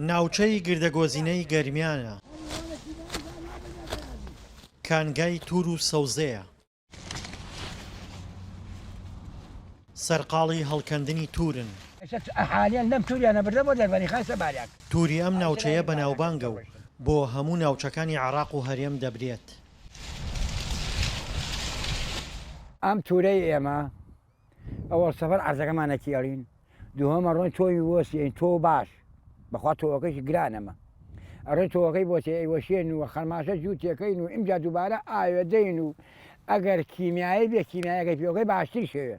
ناوچەی گردەگۆزینەی گەرمیانە، کانگای توور و سەوزەیە، سەرقاڵی هەڵکەندنی تورن. تووری ئەم ناوچەیە بەناوبانگە و بۆ هەموو ناوچەکانی عێراق و هەرێم دەبرێت. ئەم تورەی ئێمە ئەوە سەفەر عەرزەکەمانە کێڵین، دووهەمە ڕۆی تۆی وەسیین تۆ باش بەخوا تۆوەکەیش گرانەمە ئەڕێ تۆوەکەی بۆ تێوەشێن و خەرماشە جوو تێکەین و ئیمجا دووبارە ئاوێدەین و ئەگەر کیمیایی بێ کیمیایەکەی پێوەکەی باشتر شێوێ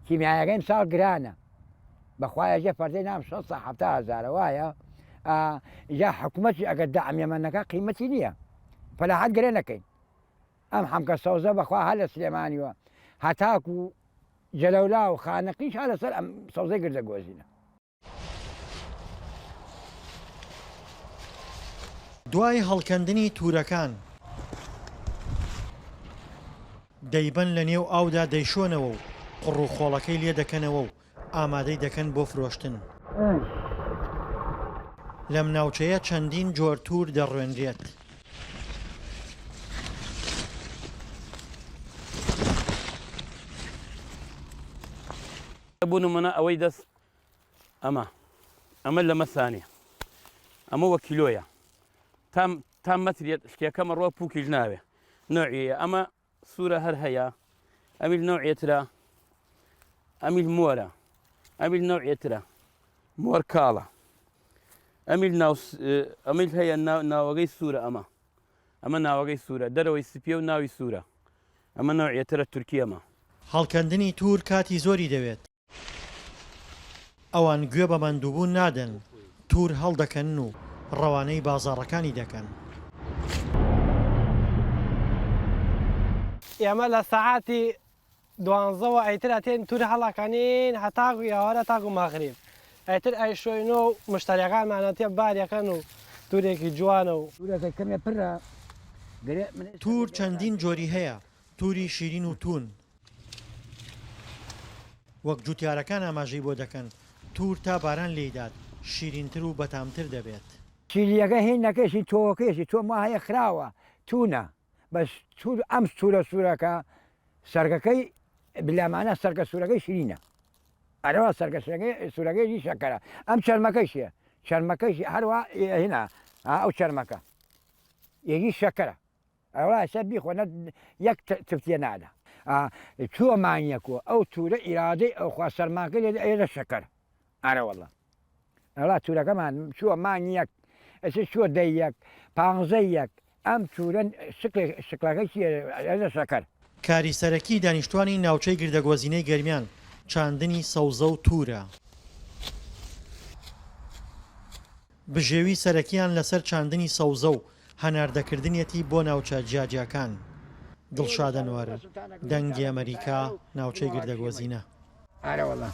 کیمیایەکەیم ساڵ گرانە بەخوایەکە فەردەی نام 600,000 وایە یا حکوومەتی ئەگەر دەعمیەمەنەکە قیمەتی نییە فەلاحەت گرێ نەکەین ئەم حەمکە سەوزە بەخوا هە لە سلێمانیوە هەتاکو و جەلەولا و خانەقیش هە لەسەر ئەم سەوزەی گردەگۆزینە. دوای هەڵکەندنی تورەکان دەیبەن لە نێو ئاودا دەیشۆنەوە و قڕ و خۆڵەکەی لێ دەکەنەوە و ئامادەی دەکەن بۆ فرۆشتن. لەم ناوچەیە چەندین جۆر توور دەڕوێنرێت. بوون منە ئەوەی دەست ئەمە لە مەسانێ ئەمە وە کیلۆیە تام مەترێت شتێکەمە ڕۆ پووکیش ناوێ نوعیە ئەمە سوورە هەر هەیە ئەمیل نوعێترە ئەمیل مۆرە ئەمیل نوعێترە مۆر کاڵە ئەمیل هەیە ناوەگەی سوورە ئەمە ناوەگەی سوورە دەرەوەی سپیە و ناوی سوورە ئەمە نوعێترە تورکیەمە. هەڵکەندنی توور کاتی زۆری دەوێت. ئەوان گوێ بە ماندووبوون نادەن، توور هەڵدەکەن و ڕەوانەی بازاڕەکانی دەکەن. ئێمە لە سەعاتی 12ەوە ئەیترە تێن توور هەڵەکەنین هەتاکو ئێوارە تاکو مەغریب ئەیتر ئەیشۆین و مشتەریەکانمانە تێ بارەکەن و توورێکی جوانە و کەمێ پڕە توور چەندین جۆری هەیە، تووری شیرین و تون وەک جوتیارەکان ئاماژەی بۆ دەکەن توور تا باران لێدات شیرینتر و بەتامتر دەبێت. شیریەکە هین نەکەشی تۆوەکەشی تۆ هەیە خراوە تونە بەس ئەم سوورە سوورەکە سەرگەکەی بلامانە سەرگە سوورەکەی شیرینە ئەرەوە سەرگە سوورەکەیی شەکەرە ئەم چەرمەکەیشیە چەرمەکەیشی هەروە هێنا ئەو چەرمەکە یەکی شەکەرە ئەوە سەر بیخۆنە یەک تفتیە نادا چووە مانیەکوە ئەو تورە ئیرادەی ئەوخوا سەرماکە لێ ئێرە شەکەر ئارەوەڵە ئەڵا تورەکەمان چووە مانیەک ئەسێ چووە دەیەک 15 ئەم تورە شکلەکەی ئێرە شەکەر. کاری سەرەکی دانیشتوانی ناوچەی گردەگۆزینەی گەرمیان چاندنی سەوزە و توورە. بژێوی سەرەکیان لەسەر چاندنی سەوزە و هەناردەکردنیەتی بۆ ناوچە جیاجیەکان. دڵشاد ئەنوەر، دەنگی ئەمریکا، ناوچەی گردەگۆزینە. ئارەوەڵە.